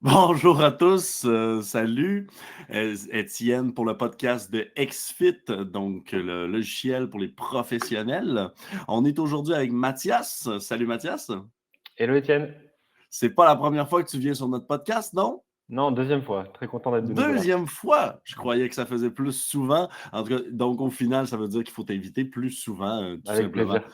Bonjour à tous, salut, Étienne pour le podcast de XFIT, donc le logiciel pour les professionnels. On est aujourd'hui avec Mathias. Salut Mathias. Hello Étienne. C'est pas la première fois que tu viens sur notre podcast, non? Non, deuxième fois. Très content d'être de nouveau là. Deuxième fois! Je croyais que ça faisait plus souvent. En tout cas, donc au final, ça veut dire qu'il faut t'inviter plus souvent, tout Avec simplement. plaisir.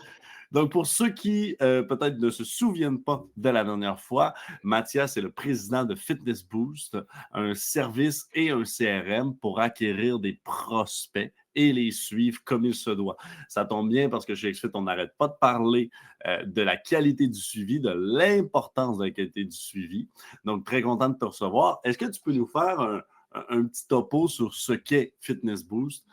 Donc, pour ceux qui peut-être ne se souviennent pas de la dernière fois, Mathias est le président de Fitness Boost, un service et un CRM pour acquérir des prospects et les suivre comme il se doit. Ça tombe bien parce que chez XFIT, on n'arrête pas de parler de la qualité du suivi, de l'importance de la qualité du suivi. Donc, très content de te recevoir. Est-ce que tu peux nous faire un petit topo sur ce qu'est Fitness Boost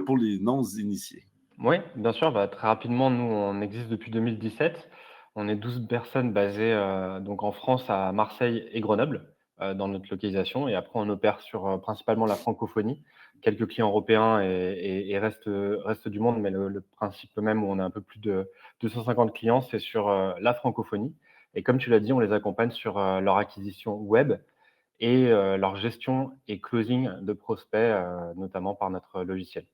pour les non-initiés? Oui, bien sûr. Très rapidement, nous, on existe depuis 2017. On est 12 personnes basées donc en France, à Marseille et Grenoble, dans notre localisation. Et après, on opère sur principalement la francophonie, quelques clients européens et reste du monde. Mais le principe même, où on a un peu plus de 250 clients, c'est sur la francophonie. Et comme tu l'as dit, on les accompagne sur leur acquisition web et leur gestion et closing de prospects, notamment par notre logiciel.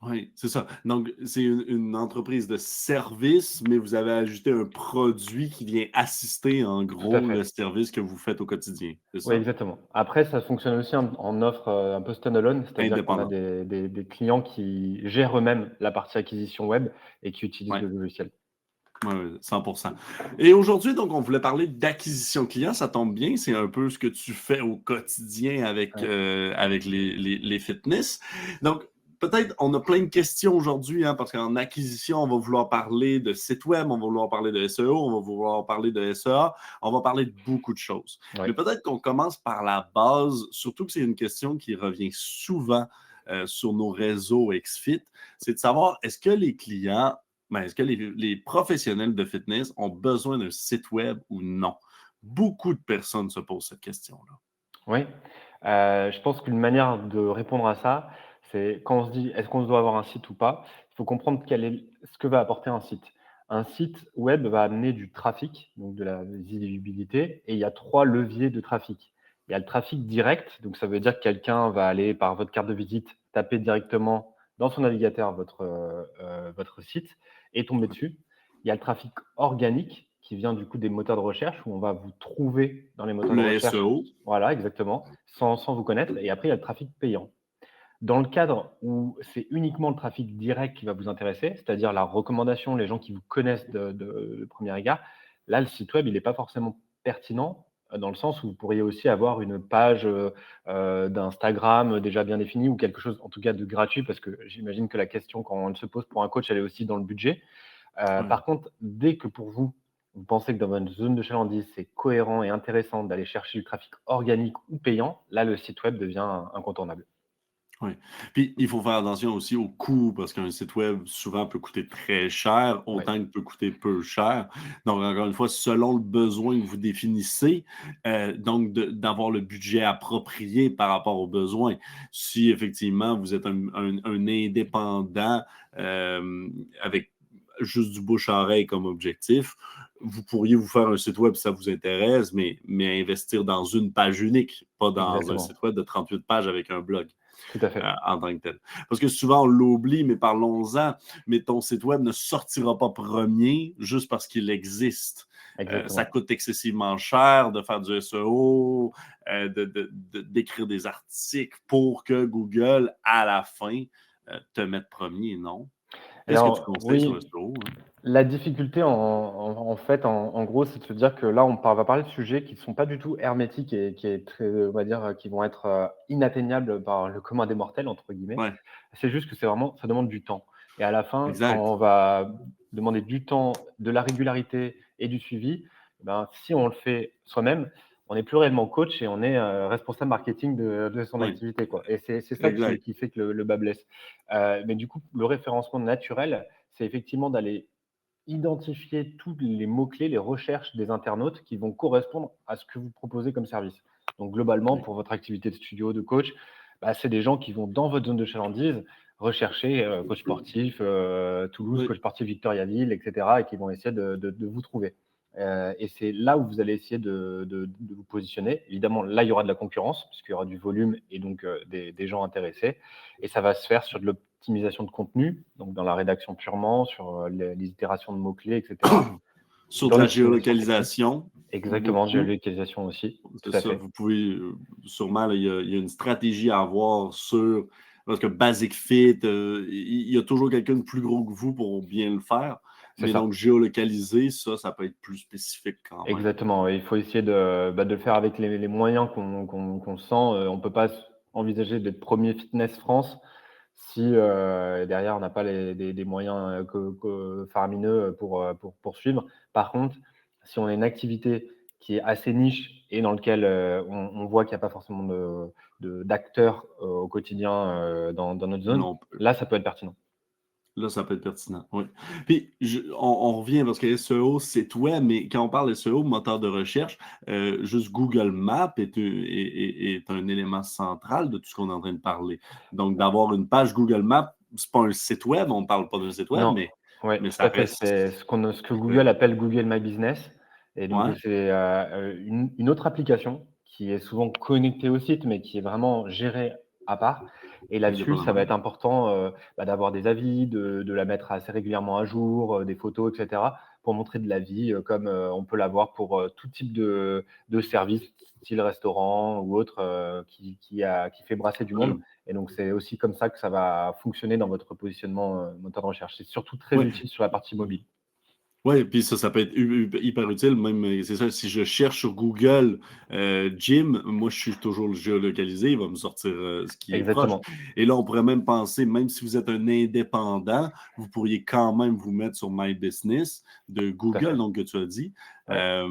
Oui, c'est ça. Donc, c'est une entreprise de service, mais vous avez ajouté un produit qui vient assister, en Tout à gros, le fait. service que vous faites au quotidien, c'est Oui, ça? exactement. Après, ça fonctionne aussi en offre, un peu standalone, c'est-à-dire qu'on a Indépendant. des clients qui gèrent eux-mêmes la partie acquisition web et qui utilisent Oui, le logiciel. ouais, ouais, 100%. Et aujourd'hui, donc, on voulait parler d'acquisition client. Ça tombe bien, c'est un peu ce que tu fais au quotidien Ouais. avec les fitness. Donc, peut-être, on a plein de questions aujourd'hui, hein, parce qu'en acquisition, on va vouloir parler de site web, on va vouloir parler de SEO, on va vouloir parler de SEA, on va parler de beaucoup de choses. Oui. Mais peut-être qu'on commence par la base, surtout que c'est une question qui revient souvent sur nos réseaux XFIT, c'est de savoir, est-ce que les professionnels de fitness ont besoin d'un site web ou non? Beaucoup de personnes se posent cette question-là. Oui. Je pense qu'une manière de répondre à ça, c'est quand on se dit: «Est-ce qu'on doit avoir un site ou pas?» Il faut comprendre quel est ce que va apporter un site. Un site web va amener du trafic, donc de la visibilité, et il y a 3 leviers de trafic. Il y a le trafic direct, donc ça veut dire que quelqu'un va aller par votre carte de visite, taper directement dans son navigateur votre site et tomber dessus. Il y a le trafic organique qui vient du coup des moteurs de recherche, où on va vous trouver dans les moteurs de Le recherche. SEO, Voilà, exactement, sans vous connaître. Et après, il y a le trafic payant. Dans le cadre où c'est uniquement le trafic direct qui va vous intéresser, c'est-à-dire la recommandation, les gens qui vous connaissent de premier regard, là, le site web, il n'est pas forcément pertinent, dans le sens où vous pourriez aussi avoir une page d'Instagram déjà bien définie, ou quelque chose en tout cas de gratuit, parce que j'imagine que la question, quand elle se pose pour un coach, elle est aussi dans le budget. ouais. Par contre, dès que pour vous, vous pensez que dans votre zone de chalandise, c'est cohérent et intéressant d'aller chercher du trafic organique ou payant, là, le site web devient incontournable. Oui. Puis, il faut faire attention aussi au coût, parce qu'un site web, souvent, peut coûter très cher, Ouais, autant qu'il peut coûter peu cher. Donc, encore une fois, selon le besoin que vous définissez, donc d'avoir le budget approprié par rapport aux besoins. Si effectivement, vous êtes un indépendant avec juste du bouche-à-oreille comme objectif, vous pourriez vous faire un site web si ça vous intéresse, mais investir dans une page unique, pas dans un site exactement. web de 38 pages avec un blog Tout à fait. en tant que tel. Parce que souvent, on l'oublie, mais parlons-en, mais ton site web ne sortira pas premier juste parce qu'il existe. Ça Exactement. coûte excessivement cher de faire du SEO, d'écrire des articles pour que Google, à la fin, te mette premier, non? Qu'est-ce que tu Alors conseilles sur le oui, SEO? Hein? la difficulté en fait, en gros, c'est de se dire que là, va parler de sujets qui ne sont pas du tout hermétiques et qui est très, on va dire, qui vont être, inatteignables par le commun des mortels, entre guillemets. Ouais, C'est juste que c'est vraiment, ça demande du temps, et à la fin, quand exact. on va demander du temps, de la régularité et du suivi, ben, si on le fait soi-même, on n'est plus réellement coach et on est, responsable marketing de son Oui, activité, quoi, et c'est ça qui exact. qui fait que le bât blesse. Mais du coup, le référencement naturel, c'est effectivement d'aller identifier tous les mots-clés, les recherches des internautes qui vont correspondre à ce que vous proposez comme service. Donc globalement, Oui. pour votre activité de studio, de coach, bah, c'est des gens qui vont dans votre zone de chalandise rechercher coach sportif Toulouse, Oui. coach sportif Victoriaville, etc. et qui vont essayer de vous trouver. Et c'est là où vous allez essayer de vous positionner. Évidemment, là, il y aura de la concurrence, puisqu'il y aura du volume et donc des gens intéressés. Et ça va se faire sur de l'optimisation de contenu, donc dans la rédaction purement, sur les itérations de mots-clés, etc. Sur de Dans la l'optimisation technique, géolocalisation, exactement, beaucoup. géolocalisation aussi, C'est tout à ça. fait. Vous pouvez sûrement, là, il y a une stratégie à avoir sur. Parce que Basic Fit, il y a toujours quelqu'un de plus gros que vous pour bien le faire. C'est Mais ça. donc, géolocaliser, ça peut être plus spécifique quand même. Exactement, il faut essayer de le faire avec les moyens qu'on sent. On ne peut pas envisager d'être premier fitness France si derrière on n'a pas des moyens faramineux pour poursuivre. Par contre, si on a une activité qui est assez niche et dans lequel on voit qu'il n'y a pas forcément d'acteurs au quotidien dans notre zone, Non, là, ça peut être pertinent. là, ça peut être pertinent. Oui. Puis, on revient parce que SEO, site web, mais quand on parle SEO, moteur de recherche, juste Google Maps est un élément central de tout ce qu'on est en train de parler. Donc, d'avoir une page Google Maps, c'est pas un site web, on ne parle pas d'un site web, Non, ouais, mais tout ça à fait. reste. C'est ce que Google appelle Google My Business. Et donc, Ouais, c'est une autre application qui est souvent connectée au site, mais qui est vraiment gérée à part. Et là-dessus, ça va indépendamment. être important d'avoir des avis, de la mettre assez régulièrement à jour, des photos, etc., pour montrer de la vie, comme on peut l'avoir pour tout type de service, style restaurant ou autre, qui fait brasser du monde. Et donc, c'est aussi comme ça que ça va fonctionner dans votre positionnement moteur de recherche. C'est surtout très Oui. utile sur la partie mobile. Ouais, puis ça peut être hyper utile, même, c'est ça, si je cherche sur Google gym, moi je suis toujours géolocalisé, il va me sortir ce qui est proche. Exactement, Et là, on pourrait même penser, même si vous êtes un indépendant, vous pourriez quand même vous mettre sur My Business de tout à Google, fait. donc que tu as dit, Ouais.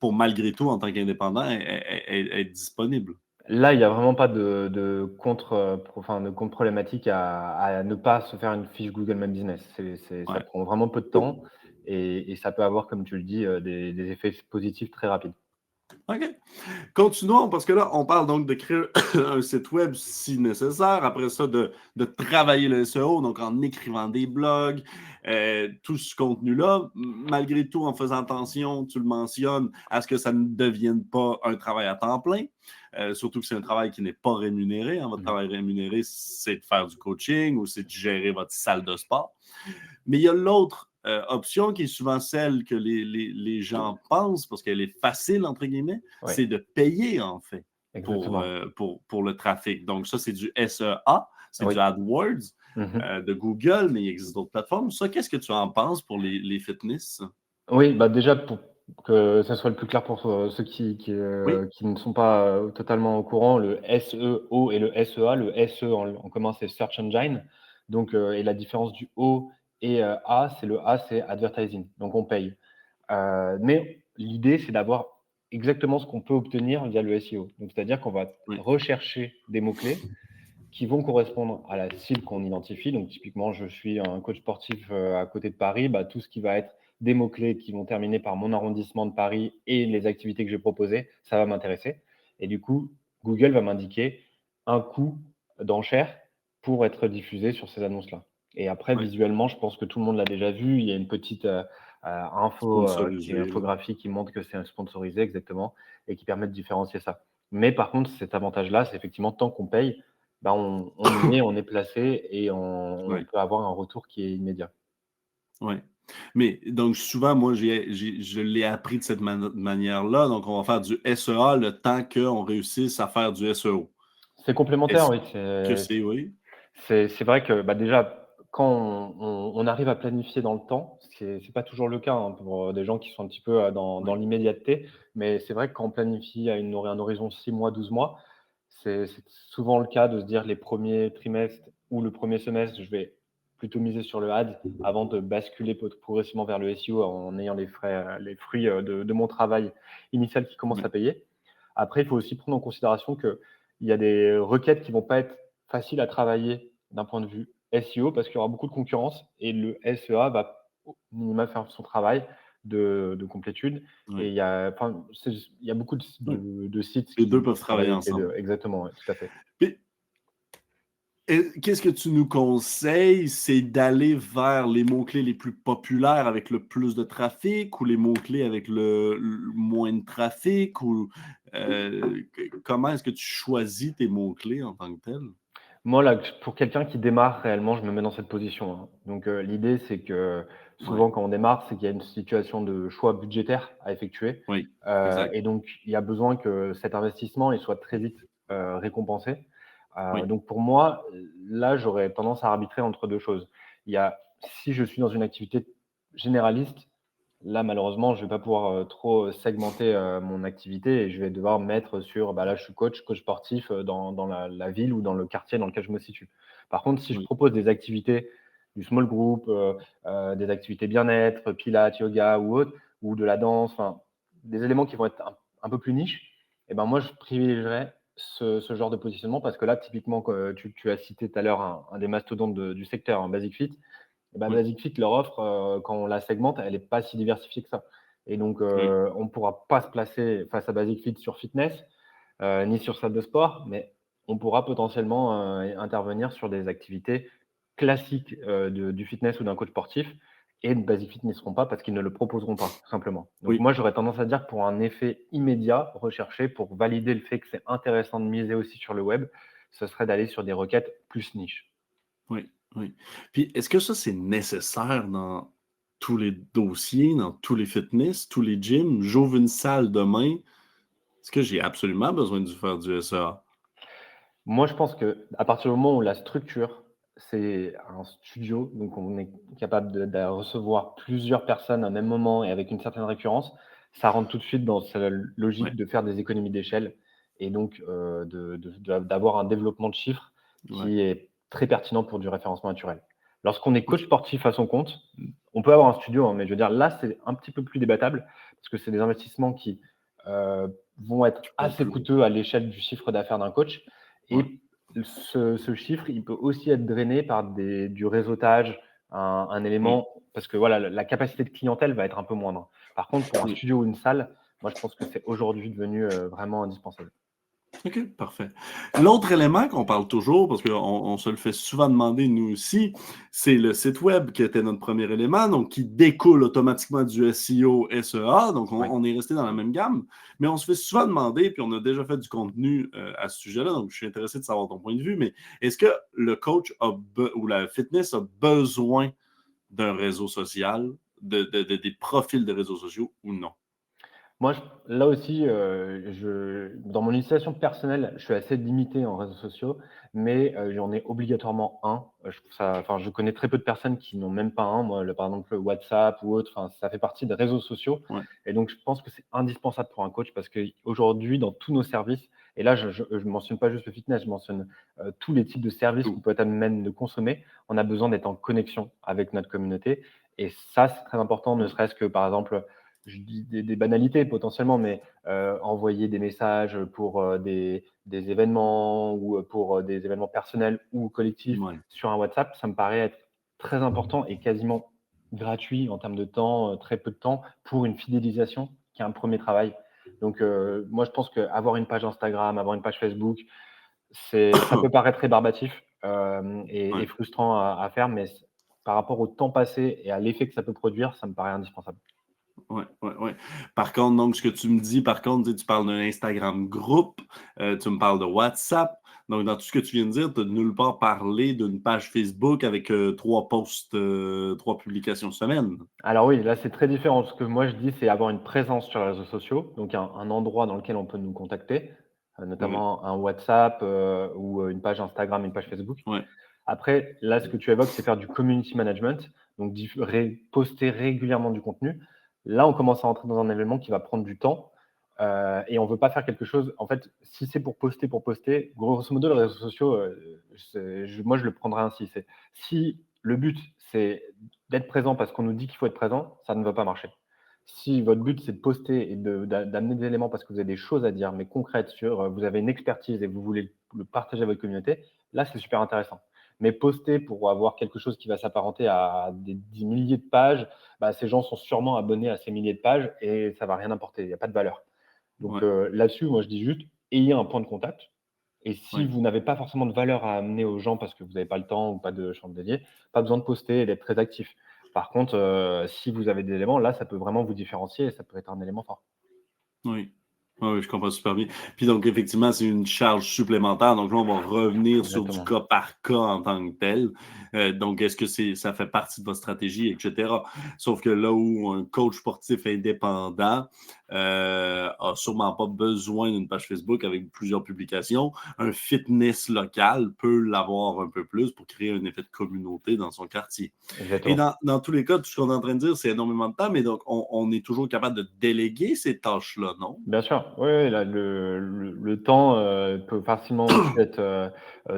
pour malgré tout, en tant qu'indépendant, être disponible. Là, il y a vraiment pas de contre problématique à ne pas se faire une fiche Google My Business. Ça Ouais. prend vraiment peu de temps et ça peut avoir, comme tu le dis, des effets positifs très rapides. OK. Continuons, parce que là, on parle donc de créer un site web si nécessaire. Après ça, de travailler le SEO, donc en écrivant des blogs, tout ce contenu-là, malgré tout, en faisant attention, tu le mentionnes, à ce que ça ne devienne pas un travail à temps plein. Surtout que c'est un travail qui n'est pas rémunéré, hein. Votre Mmh. travail rémunéré, c'est de faire du coaching ou c'est de gérer votre salle de sport. Mais il y a l'autre option qui est souvent celle que les gens pensent, parce qu'elle est facile, entre guillemets, Ouais, c'est de payer, en fait, exactement. pour le trafic. Donc, ça, c'est du SEA, c'est du Oui. AdWords Mmh. de Google, mais il existe d'autres plateformes. Ça, qu'est-ce que tu en penses pour les fitness? Oui, bah, déjà pour que ça soit le plus clair pour ceux Oui, qui ne sont pas totalement au courant, le SEO et le SEA. Le SE en commun, c'est Search Engine, donc et la différence du O et A, c'est le A, c'est Advertising, donc on paye. Mais l'idée, c'est d'avoir exactement ce qu'on peut obtenir via le SEO. Donc c'est-à-dire qu'on va oui, rechercher des mots-clés qui vont correspondre à la cible qu'on identifie. Donc typiquement, je suis un coach sportif à côté de Paris, bah, tout ce qui va être des mots-clés qui vont terminer par mon arrondissement de Paris et les activités que je vais proposer, ça va m'intéresser. Et du coup, Google va m'indiquer un coût d'enchère pour être diffusé sur ces annonces-là. Et après, oui, visuellement, je pense que tout le monde l'a déjà vu. Il y a une petite info, qui est sponsorisé, là. infographie qui montre que c'est sponsorisé exactement et qui permet de différencier ça. Mais par contre, cet avantage-là, c'est effectivement tant qu'on paye, bah, on est placé et on Oui, peut avoir un retour qui est immédiat. oui. Mais donc, souvent, moi, je l'ai appris de cette manière-là. Donc, on va faire du SEA le temps qu'on réussisse à faire du SEO. C'est complémentaire, Est-ce oui, que c'est oui? c'est vrai que, bah, déjà, quand on arrive à planifier dans le temps, c'est pas toujours le cas, hein, pour des gens qui sont un petit peu dans Oui, l'immédiateté, mais c'est vrai que quand on planifie à un horizon 6 mois, 12 mois, c'est souvent le cas de se dire les premiers trimestres ou le premier semestre, je vais plutôt miser sur le ads avant de basculer progressivement vers le SEO en ayant les fruits de mon travail initial qui commencent à oui, payer. Après, il faut aussi prendre en considération qu'il y a des requêtes qui vont pas être faciles à travailler d'un point de vue SEO parce qu'il y aura beaucoup de concurrence et le SEA va au minima faire son travail de complétude. Et oui, il y a beaucoup oui. de sites Les 2 qui peuvent travailler travaillent avec les ensemble. 2. Exactement, ouais, tout à fait. Puis, Qu'est-ce que tu nous conseilles? C'est d'aller vers les mots-clés les plus populaires avec le plus de trafic ou les mots-clés avec le moins de trafic ou comment est-ce que tu choisis tes mots-clés en tant que tel? Moi, là, pour quelqu'un qui démarre réellement, je me mets dans cette position, hein. Donc, l'idée, c'est que Ouais, souvent, quand on démarre, c'est qu'il y a une situation de choix budgétaire à effectuer, oui, exact. et donc il y a besoin que cet investissement, il soit très vite, récompensé. Oui, Donc pour moi, là, j'aurais tendance à arbitrer entre 2 choses. Il y a Si je suis dans une activité généraliste, là, malheureusement, je vais pas pouvoir, trop segmenter, mon activité et je vais devoir me mettre sur, bah, là, je suis coach sportif, dans la ville ou dans le quartier dans lequel je me situe. Par contre, si je oui, propose des activités du small group, des activités bien-être, pilates, yoga ou autre, ou de la danse, enfin, des éléments qui vont être un peu plus niche, et ben, moi, je privilégierais ce genre de positionnement parce que là, typiquement, que tu as cité tout à l'heure un des mastodontes du secteur, hein, Basic Fit. Et bah, oui, Basic Fit, leur offre, quand on la segmente, elle est pas si diversifiée que ça. Et donc, oui, on ne pourra pas se placer face à Basic Fit sur fitness, ni sur salle de sport, mais on pourra potentiellement, intervenir sur des activités classiques, du fitness ou d'un coach sportif, et Basic Fit n'y seront pas parce qu'ils ne le proposeront pas, tout simplement. Donc oui, moi, j'aurais tendance à dire que pour un effet immédiat recherché, pour valider le fait que c'est intéressant de miser aussi sur le web, ce serait d'aller sur des requêtes plus niches. oui, oui. Puis est-ce que ça, c'est nécessaire dans tous les dossiers, dans tous les fitness, tous les gyms? J'ouvre une salle demain, est-ce que j'ai absolument besoin de faire du SEA? Moi, je pense qu'à partir du moment où la structure, c'est un studio, donc on est capable de recevoir plusieurs personnes à un même moment et avec une certaine récurrence, ça rentre tout de suite dans cette Ouais, logique de faire des économies d'échelle et donc d'avoir un développement de chiffres ouais, qui est très pertinent pour du référencement naturel. Lorsqu'on est coach OK. sportif à son compte, on peut avoir un studio, hein, mais je veux dire, là, c'est un petit peu plus débattable parce que c'est des investissements qui vont être Qui vont assez plus loin. coûteux à l'échelle du chiffre d'affaires d'un coach. Ouais, Et ce chiffre, il peut aussi être drainé par du réseautage, un oui, élément parce que voilà, la capacité de clientèle va être un peu moindre. Par contre, pour un oui. studio ou une salle, moi, je pense que c'est aujourd'hui devenu, vraiment indispensable. OK, parfait. L'autre élément qu'on parle toujours, parce qu'on se le fait souvent demander nous aussi, c'est le site web qui était notre premier élément, donc qui découle automatiquement du SEO, SEA, donc Ouais. on est resté dans la même gamme, mais on se fait souvent demander, puis on a déjà fait du contenu à ce sujet-là, donc je suis intéressé de savoir ton point de vue, mais est-ce que le coach ou la fitness a besoin d'un réseau social, des profils de réseaux sociaux ou non? Moi, là aussi, dans mon utilisation personnelle, je suis assez limité en réseaux sociaux, mais j'en ai obligatoirement un. Je trouve ça, enfin, je connais très peu de personnes qui n'ont même pas un. Moi, par exemple, le WhatsApp ou autre, enfin, ça fait partie des réseaux sociaux. Ouais, Et donc, je pense que c'est indispensable pour un coach parce qu'aujourd'hui, dans tous nos services, et là, je mentionne pas juste le fitness, je mentionne tous les types de services qu'on tout. peut être amené de consommer. On a besoin d'être en connexion avec notre communauté. Et ça, c'est très important, ne Ouais, serait-ce que, par exemple, je dis des banalités potentiellement, mais envoyer des messages pour des événements ou pour des événements personnels ou collectifs ouais, sur un WhatsApp, ça me paraît être très important et quasiment gratuit en termes de temps, très peu de temps pour une fidélisation qui est un premier travail. Donc, moi, je pense qu'avoir une page Instagram, avoir une page Facebook, ça peut paraître rébarbatif et ouais. frustrant à faire, mais par rapport au temps passé et à l'effet que ça peut produire, ça me paraît indispensable. Ouais, ouais, ouais. Par contre, donc, ce que tu me dis, par contre, tu sais, tu parles d'un Instagram groupe, tu me parles de WhatsApp. Donc, dans tout ce que tu viens de dire, tu as nulle part parlé d'une page Facebook avec 3 posts, 3 publications semaine. Alors oui, là, c'est très différent. Ce que moi je dis, c'est avoir une présence sur les réseaux sociaux, donc un endroit dans lequel on peut nous contacter, Oui, notamment un WhatsApp, ou une page Instagram, une page Facebook. ouais, Après, là, ce que tu évoques, c'est faire du community management, donc poster régulièrement du contenu. Là, on commence à entrer dans un événement qui va prendre du temps, et on veut pas faire quelque chose en fait, si c'est pour poster, grosso modo, les réseaux sociaux, moi, je le prendrais ainsi, c'est si le but, c'est d'être présent parce qu'on nous dit qu'il faut être présent, ça ne va pas marcher. Si votre but, c'est de poster et d'amener des éléments parce que vous avez des choses à dire, mais concrètes sur, vous avez une expertise et vous voulez le partager à votre communauté, là, c'est super intéressant. Mais poster pour avoir quelque chose qui va s'apparenter à des milliers de pages, bah, ces gens sont sûrement abonnés à ces milliers de pages et ça va rien apporter, il y a pas de valeur. Donc ouais, là-dessus, moi, je dis juste: ayez un point de contact, Et si Oui. vous n'avez pas forcément de valeur à amener aux gens parce que vous n'avez pas le temps ou pas de chambre dédiée, pas besoin de poster et d'être très actif. Par contre, si vous avez des éléments, là, ça peut vraiment vous différencier et ça peut être un élément fort. Oui. Oui, oui, je comprends super bien. Puis donc, effectivement, c'est une charge supplémentaire. Donc là, on va revenir sur du Exactement. cas par cas en tant que tel. Donc, est-ce que ça fait partie de votre stratégie, etc. Sauf que là où un coach sportif indépendant a sûrement pas besoin d'une page Facebook avec plusieurs publications, un fitness local peut l'avoir un peu plus pour créer un effet de communauté dans son quartier. Et Exactement. dans tous les cas, tout ce qu'on est en train de dire, c'est énormément de temps, mais donc on est toujours capable de déléguer ces tâches-là, non? Bien sûr, oui, oui, là, le temps, peut facilement aussi être,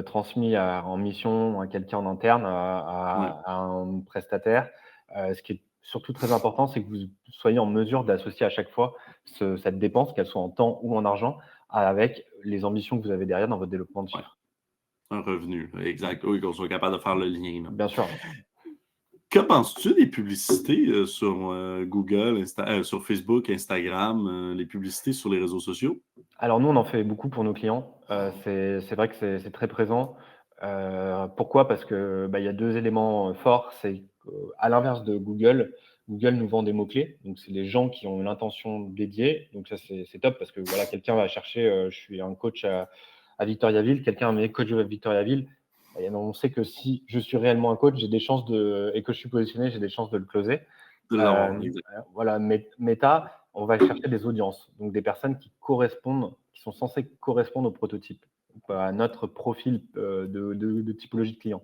transmis en mission à quelqu'un en interne, Oui, à un prestataire. Ce qui est surtout très important, c'est que vous soyez en mesure d'associer à chaque fois cette dépense, qu'elle soit en temps ou en argent, avec les ambitions que vous avez derrière dans votre développement de ouais, chiffres. un revenu, exact. Oui, qu'on soit capable de faire le lien, là. Bien sûr. Que penses-tu des publicités, sur, Google, sur Facebook, Instagram, les publicités sur les réseaux sociaux? Alors nous, on en fait beaucoup pour nos clients. C'est vrai que c'est très présent. Pourquoi? Parce que, bah, il y a 2 éléments, forts. C'est qu'à l'inverse de Google, Google nous vend des mots-clés. Donc c'est les gens qui ont une intention dédiée. Donc ça, c'est top parce que voilà, quelqu'un va chercher, je suis un coach à Victoriaville, quelqu'un met coach à Victoriaville et on sait que si je suis réellement un coach, j'ai des chances et que je suis positionné, j'ai des chances de le closer. De l'avoir, exact. Voilà, Meta, on va chercher des audiences, donc des personnes qui sont censées correspondre au prototype, à notre profil, de typologie de client.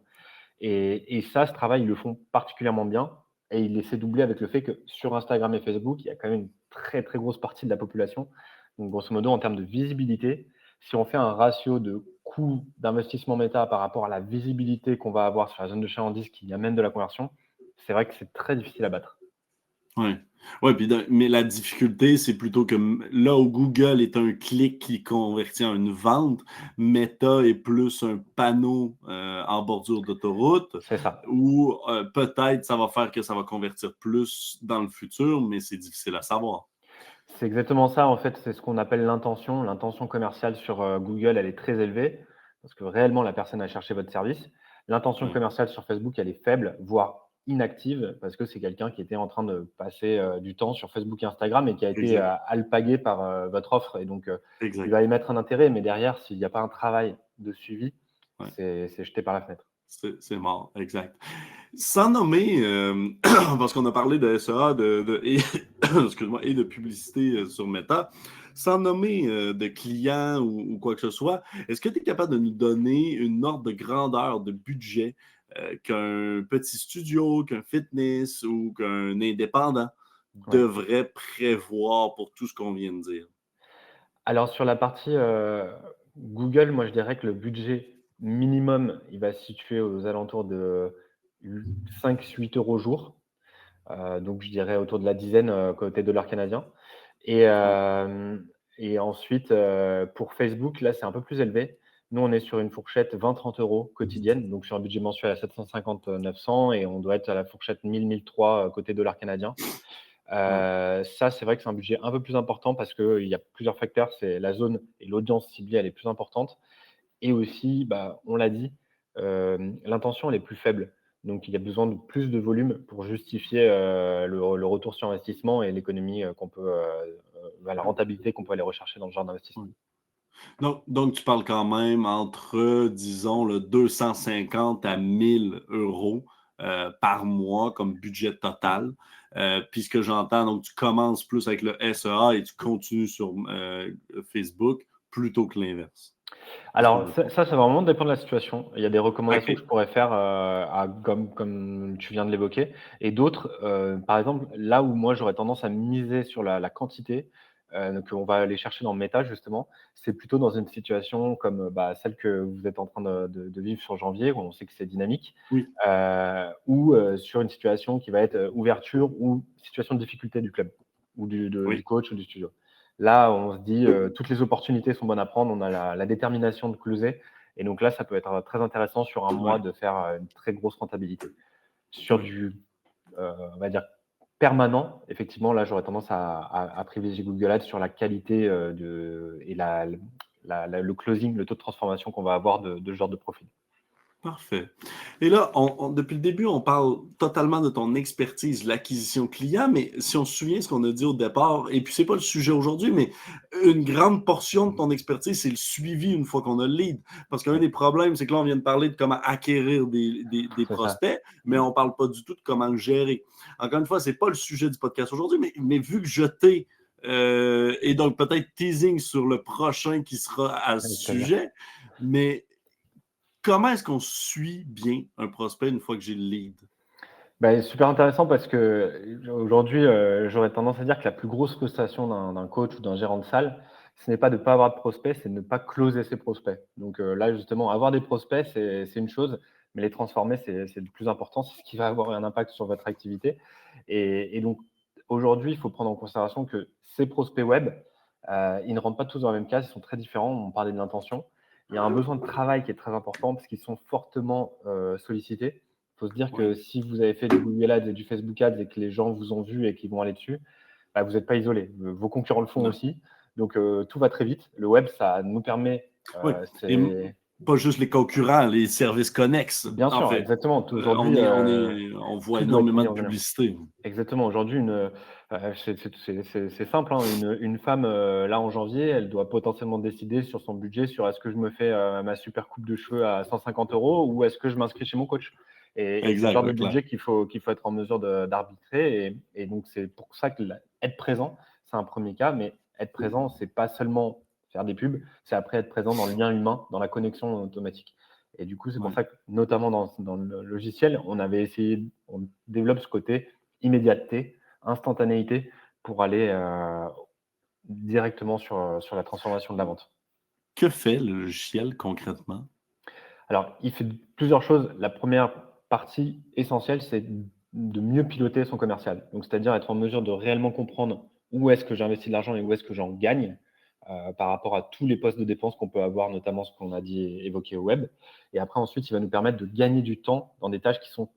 Et ça, ce travail, ils le font particulièrement bien et ils essaient doubler avec le fait que sur Instagram et Facebook, il y a quand même une très, très grosse partie de la population. Donc grosso modo, en termes de visibilité, si on fait un ratio de coût d'investissement Meta par rapport à la visibilité qu'on va avoir sur la zone de chalandise qui amène de la conversion, c'est vrai que c'est très difficile à battre. Ouais. Ouais, puis mais la difficulté, c'est plutôt que là où Google est un clic qui convertit en une vente, Meta est plus un panneau en bordure d'autoroute C'est ça. où peut-être ça va faire que ça va convertir plus dans le futur, mais c'est difficile à savoir. C'est exactement ça, en fait, c'est ce qu'on appelle l'intention. L'intention commerciale sur, Google, elle est très élevée, parce que réellement la personne a cherché votre service. L'intention Ouais, commerciale sur Facebook, elle est faible, voire inactive, parce que c'est quelqu'un qui était en train de passer, du temps sur Facebook et Instagram et qui a été, exact, alpagué par, votre offre et donc, il exact. va émettre un intérêt, mais derrière, s'il n'y a pas un travail de suivi, Ouais. c'est jeté par la fenêtre. C'est mort, exact. Sans nommer, parce qu'on a parlé de SEA et, excuse-moi, et de publicité sur Meta, sans nommer de clients ou quoi que ce soit, est-ce que tu es capable de nous donner une ordre de grandeur de budget qu'un petit studio, qu'un fitness ou qu'un indépendant Ouais. devrait prévoir pour tout ce qu'on vient de dire? Alors sur la partie, Google, moi je dirais que le budget minimum, il va se situer aux alentours de 5-8 € jour. Donc je dirais autour de la dizaine, côté dollar canadien et Ouais, hem et ensuite, pour Facebook, là, c'est un peu plus élevé. Nous, on est sur une fourchette 20-30 € quotidienne, donc sur un budget mensuel à 750-900 et on doit être à la fourchette 1000-1003, côté dollar canadien. ouais, Ça, c'est vrai que c'est un budget un peu plus important parce qu'il y a plusieurs facteurs. C'est la zone et l'audience ciblée, elle est plus importante et aussi, bah, on l'a dit, l'intention, elle est plus faible. Donc il y a besoin de plus de volume pour justifier, le retour sur investissement et l'économie, qu'on peut, bah, la rentabilité qu'on peut aller rechercher dans ce genre ouais. d'investissement. Donc, tu parles quand même entre, disons, le 250 à 1 000 € par mois comme budget total. Puis ce que j'entends, donc tu commences plus avec le SEA et tu continues sur Facebook plutôt que l'inverse. Est-ce que je Alors me ça trompe? ça, ça va vraiment dépendre de la situation. Il y a des recommandations que je OK. pourrais faire, comme tu viens de l'évoquer et d'autres, par exemple, là où moi j'aurais tendance à miser sur la quantité, qu'on va aller chercher dans Meta justement, c'est plutôt dans une situation comme, bah, celle que vous êtes en train de vivre sur janvier, où on sait que c'est dynamique, Oui, ou, sur une situation qui va être, ouverture ou situation de difficulté du club ou du oui, coach ou du studio. Là, on se dit, toutes les opportunités sont bonnes à prendre, on a la détermination de closer et donc là, ça peut être, très intéressant sur un mois oui, de faire, une très grosse rentabilité. Sur oui. du, on va dire permanent, effectivement, là, j'aurais tendance à privilégier Google Ads sur la qualité, de et le closing, le taux de transformation qu'on va avoir de ce genre de profil. Parfait. Et là, depuis le début, on parle totalement de ton expertise, l'acquisition client, mais si on se souvient ce qu'on a dit au départ, et puis c'est pas le sujet aujourd'hui, mais une grande portion de ton expertise, c'est le suivi une fois qu'on a le lead. Parce qu'un des problèmes, c'est que là, on vient de parler de comment acquérir des C'est ça. prospects, mais on parle pas du tout de comment le gérer. Encore une fois, c'est pas le sujet du podcast aujourd'hui, mais vu que je t'ai et donc peut-être teasing sur le prochain qui sera à ce Avec plaisir. sujet, mais comment est-ce qu'on suit bien un prospect une fois que j'ai le lead? Ben, super intéressant parce que aujourd'hui, j'aurais tendance à dire que la plus grosse frustration d'un coach ou d'un gérant de salle, ce n'est pas de ne pas avoir de prospects, c'est de ne pas closer ses prospects. Donc là, justement, avoir des prospects, c'est une chose, mais les transformer, c'est le plus important, c'est ce qui va avoir un impact sur votre activité. Et donc, aujourd'hui, il faut prendre en considération que ces prospects web, ils ne rentrent pas tous dans la même case, ils sont très différents. On parlait de l'intention. Il y a un besoin de travail qui est très important parce qu'ils sont fortement sollicités. Il faut se dire que si vous avez fait du Google Ads et du Facebook Ads et que les gens vous ont vu et qu'ils vont aller dessus, bah, vous n'êtes pas isolé. Vos concurrents le font Non. aussi. Donc, tout va très vite. Le web, ça nous permet. Oui. Et pas juste les concurrents, les services connexes. Bien sûr, fait. exactement. Aujourd'hui, On voit tout doit être énormément mis de en valeur. publicité. Exactement. Aujourd'hui, c'est simple. Hein. Une femme, là, en janvier, elle doit potentiellement décider sur son budget, sur est-ce que je me fais ma super coupe de cheveux à 150 € ou est-ce que je m'inscris chez mon coach. Et c'est le genre de budget qu'il faut être en mesure d'arbitrer. Et donc, c'est pour ça que être présent, c'est un premier cas. Mais être présent, c'est pas seulement faire des pubs, c'est après être présent dans le lien humain, dans la connexion automatique. Et du coup, c'est pour ça que, notamment dans le logiciel, on développe ce côté immédiateté, instantanéité pour aller directement sur la transformation de la vente. Que fait le logiciel concrètement? Alors, il fait plusieurs choses. La première partie essentielle, c'est de mieux piloter son commercial. Donc, c'est-à-dire être en mesure de réellement comprendre où est-ce que j'investis de l'argent et où est-ce que j'en gagne par rapport à tous les postes de dépenses qu'on peut avoir, notamment ce qu'on a dit évoqué au web. Et après, ensuite, il va nous permettre de gagner du temps dans des tâches qui sont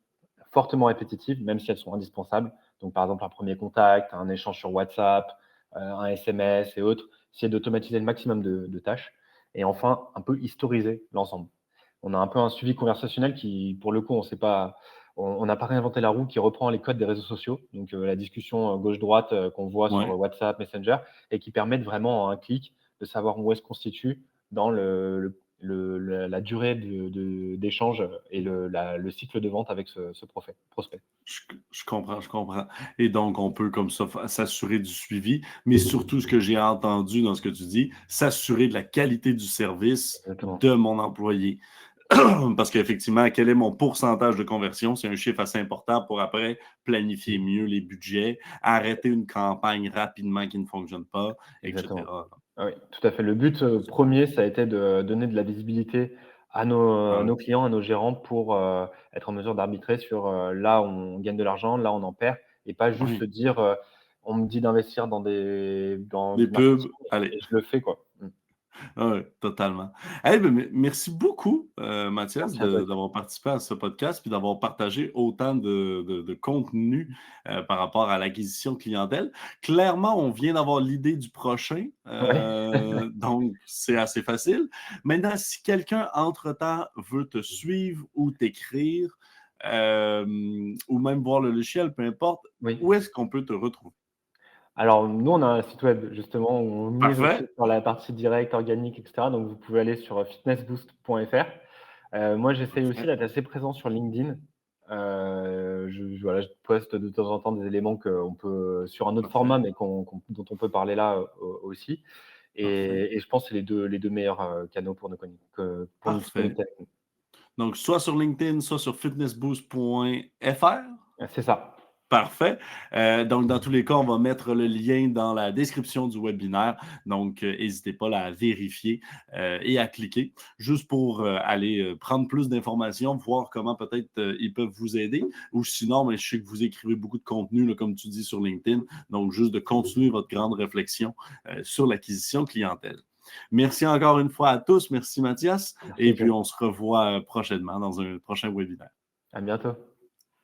fortement répétitives, même si elles sont indispensables. Donc, par exemple, un premier contact, un échange sur WhatsApp, un SMS et autres. Essayer d'automatiser le maximum de tâches. Et enfin, un peu historiser l'ensemble. On a un peu un suivi conversationnel qui, pour le coup, on n'a pas réinventé la roue, qui reprend les codes des réseaux sociaux, donc la discussion gauche-droite qu'on voit sur WhatsApp, Messenger, et qui permettent vraiment en un clic de savoir où est-ce qu'on se situe dans la durée d'échange et le cycle de vente avec ce prospect. Je comprends. Et donc, on peut comme ça s'assurer du suivi, mais surtout ce que j'ai entendu dans ce que tu dis, s'assurer de la qualité du service Exactement. de mon employé. Parce qu'effectivement, quel est mon pourcentage de conversion? C'est un chiffre assez important pour après planifier mieux les budgets, arrêter une campagne rapidement qui ne fonctionne pas, etc. Exactement. Ah oui, tout à fait. Le but premier, ça a été de donner de la visibilité à nos clients, à nos gérants pour être en mesure d'arbitrer sur là, on gagne de l'argent, là, on en perd, et pas juste se dire on me dit d'investir dans Les du pubs, marketing allez. et je le fais, quoi. Oui, totalement. Hey, ben, merci beaucoup, Mathias, Merci à toi. d'avoir participé à ce podcast puis d'avoir partagé autant de contenu par rapport à l'acquisition clientèle. Clairement, on vient d'avoir l'idée du prochain, Ouais. donc c'est assez facile. Maintenant, si quelqu'un, entre-temps, veut te suivre ou t'écrire ou même voir le logiciel, peu importe, Oui. où est-ce qu'on peut te retrouver? Alors, nous, on a un site web justement où on mise aussi Parfait. sur la partie directe, organique, etc. Donc, vous pouvez aller sur fitnessboost.fr. Moi, j'essaye aussi Parfait. d'être assez présent sur LinkedIn. Voilà, je poste de temps en temps des éléments sur un autre Parfait. format, mais dont on peut parler là aussi. Parfait. Et je pense que c'est les deux meilleurs canaux pour nous connecter Parfait. avec nous. Donc, soit sur LinkedIn, soit sur fitnessboost.fr. C'est ça. Parfait. Donc, dans tous les cas, on va mettre le lien dans la description du webinaire. Donc, n'hésitez pas à vérifier et à cliquer juste pour aller prendre plus d'informations, voir comment peut-être ils peuvent vous aider. Ou sinon, mais je sais que vous écrivez beaucoup de contenu, là, comme tu dis, sur LinkedIn. Donc, juste de continuer votre grande réflexion sur l'acquisition clientèle. Merci encore une fois à tous. Merci, Mathias. Merci, Et puis, Étienne. on se revoit prochainement dans un prochain webinaire. À bientôt.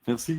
Merci.